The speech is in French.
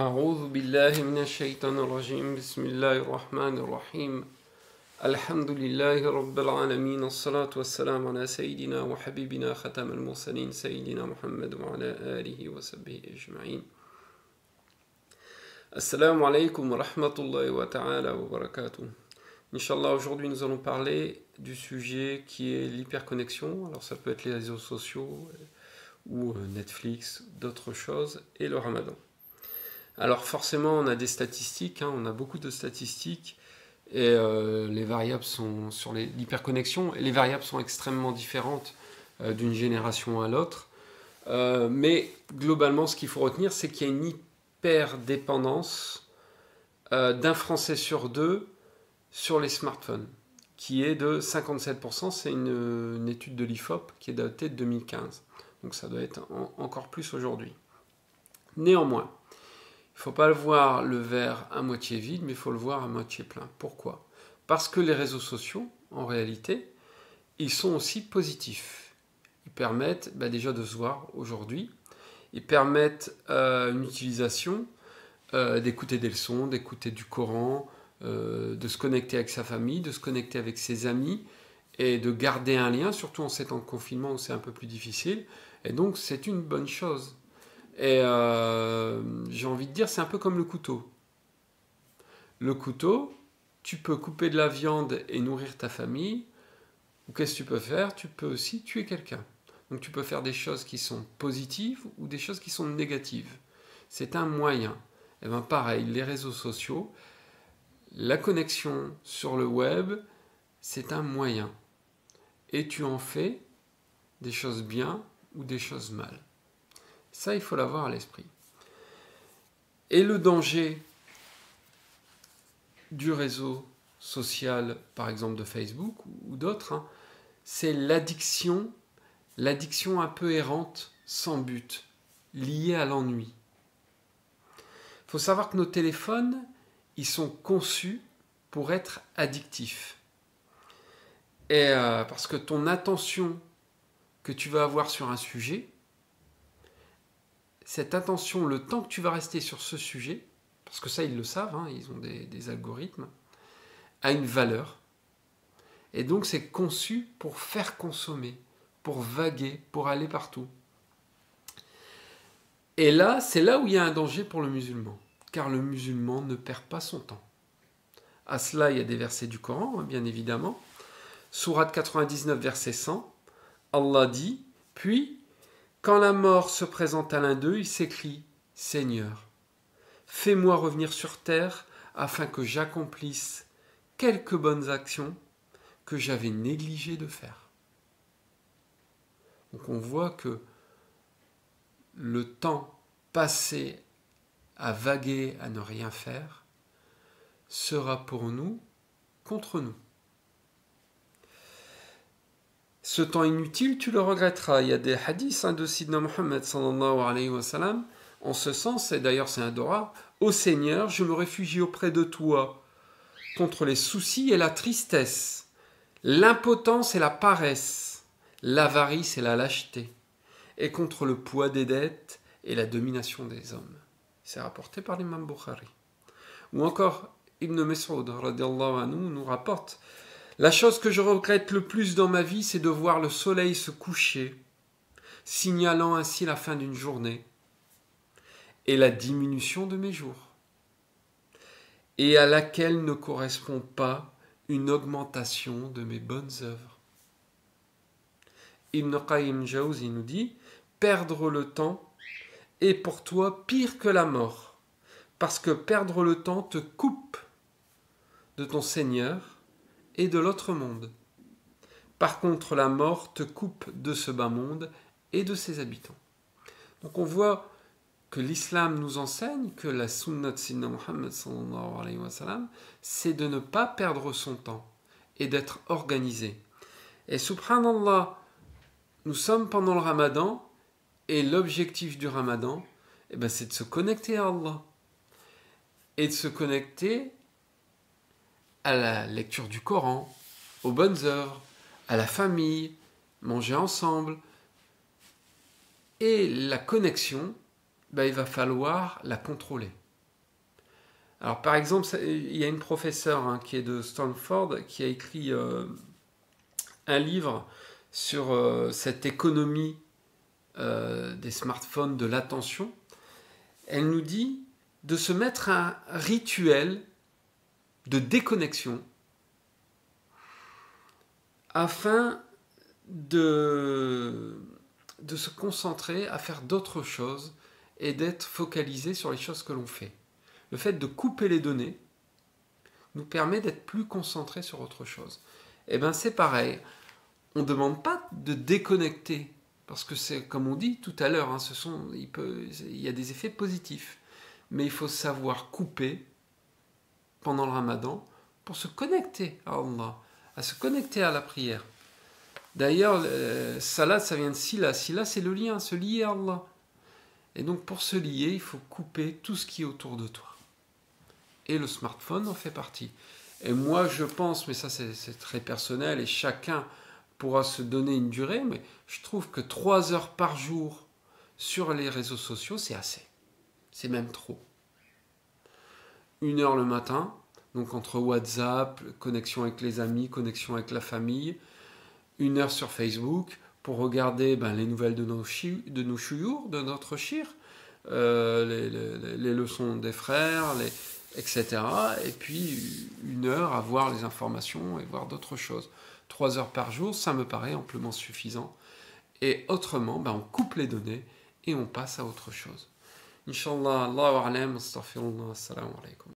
أعوذ بالله من الشيطان الرجيم بسم الله الرحمن الرحيم الحمد لله رب العالمين الصلاة والسلام على سيدنا وحبيبنا ختم المرسلين سيدنا محمد وعلى آله وصحبه أجمعين. Assalamu alaikum wa rahmatullahi wa ta'ala wa barakatuh. Inch'Allah, aujourd'hui nous allons parler du sujet qui est l'hyperconnexion. Alors ça peut être les réseaux sociaux ou Netflix, d'autres choses, et le ramadan. Alors forcément on a des statistiques, on a beaucoup de statistiques, et les variables sont sur l'hyperconnexion, et les variables sont extrêmement différentes d'une génération à l'autre. Mais globalement ce qu'il faut retenir, c'est qu'il y a une hyperdépendance d'un Français sur deux sur les smartphones, qui est de 57%, c'est une étude de l'IFOP qui est datée de 2015. Donc ça doit être encore plus aujourd'hui. Néanmoins, il ne faut pas le voir le verre à moitié vide, mais il faut le voir à moitié plein. Pourquoi ? Parce que les réseaux sociaux, en réalité, ils sont aussi positifs. Ils permettent déjà de se voir aujourd'hui. Ils permettent une utilisation, d'écouter des leçons, d'écouter du Coran, de se connecter avec sa famille, de se connecter avec ses amis et de garder un lien, surtout en ces temps de confinement où c'est un peu plus difficile. Et donc, c'est une bonne chose. Et j'ai envie de dire, c'est un peu comme le couteau. Le couteau, tu peux couper de la viande et nourrir ta famille. Ou qu'est-ce que tu peux faire ? Tu peux aussi tuer quelqu'un. Donc tu peux faire des choses qui sont positives ou des choses qui sont négatives. C'est un moyen. Et bien pareil, les réseaux sociaux, la connexion sur le web, c'est un moyen. Et tu en fais des choses bien ou des choses mal. Ça, il faut l'avoir à l'esprit. Et le danger du réseau social, par exemple de Facebook ou d'autres, c'est l'addiction un peu errante, sans but, liée à l'ennui. Il faut savoir que nos téléphones, ils sont conçus pour être addictifs. Et parce que ton attention que tu vas avoir sur un sujet, cette attention, le temps que tu vas rester sur ce sujet, parce que ça ils le savent, ils ont des algorithmes, a une valeur. Et donc c'est conçu pour faire consommer, pour vaguer, pour aller partout. Et là, c'est là où il y a un danger pour le musulman, car le musulman ne perd pas son temps. À cela, il y a des versets du Coran, bien évidemment. Sourate 99, verset 100, Allah dit, puis, quand la mort se présente à l'un d'eux, il s'écrie, Seigneur, fais-moi revenir sur terre afin que j'accomplisse quelques bonnes actions que j'avais négligé de faire. Donc on voit que le temps passé à vaguer, à ne rien faire, sera pour nous contre nous. Ce temps inutile, tu le regretteras. Il y a des hadiths de Sidna Muhammad sallallahu alayhi wa sallam en ce sens, et d'ailleurs c'est un dora. Ô Seigneur, je me réfugie auprès de toi contre les soucis et la tristesse, l'impotence et la paresse, l'avarice et la lâcheté, et contre le poids des dettes et la domination des hommes. C'est rapporté par l'imam Bukhari. Ou encore, Ibn Mas'ud radiallahu anhu nous rapporte: la chose que je regrette le plus dans ma vie, c'est de voir le soleil se coucher, signalant ainsi la fin d'une journée et la diminution de mes jours, et à laquelle ne correspond pas une augmentation de mes bonnes œuvres. Ibn Qayyim Jawzi nous dit: perdre le temps est pour toi pire que la mort, parce que perdre le temps te coupe de ton Seigneur et de l'autre monde. Par contre, la mort te coupe de ce bas monde et de ses habitants. Donc on voit que l'islam nous enseigne que la sunna de Sayyidina Muhammad sallallahu alayhi wa sallam, c'est de ne pas perdre son temps et d'être organisé. Et subhanallah, nous sommes pendant le ramadan, et l'objectif du ramadan, c'est de se connecter à Allah et de se connecter à la lecture du Coran, aux bonnes œuvres, à la famille, manger ensemble. Et la connexion, il va falloir la contrôler. Alors par exemple, il y a une professeure hein, qui est de Stanford qui a écrit un livre sur cette économie des smartphones, de l'attention. Elle nous dit de se mettre un rituel de déconnexion afin de se concentrer à faire d'autres choses et d'être focalisé sur les choses que l'on fait. Le fait de couper les données nous permet d'être plus concentré sur autre chose. Et bien c'est pareil, on ne demande pas de déconnecter, parce que c'est comme on dit tout à l'heure, hein, il y a des effets positifs, mais il faut savoir couper pendant le ramadan pour se connecter à Allah, à se connecter à la prière. D'ailleurs, salat, ça vient de sila. Sila, c'est le lien, se lier à Allah. Et donc, pour se lier, il faut couper tout ce qui est autour de toi. Et le smartphone en fait partie. Et moi, je pense, mais ça, c'est très personnel, et chacun pourra se donner une durée, mais je trouve que 3 heures par jour sur les réseaux sociaux, c'est assez. C'est même trop. 1 heure le matin, donc entre WhatsApp, connexion avec les amis, connexion avec la famille, 1 heure sur Facebook pour regarder les nouvelles de nos chouyours, de notre shir, les leçons des frères, etc. Et puis 1 heure à voir les informations et voir d'autres choses. 3 heures par jour, ça me paraît amplement suffisant. Et autrement, on coupe les données et on passe à autre chose. Inch'Allah, Allahu a'lam, astaghfirullah, assalamu alaikum.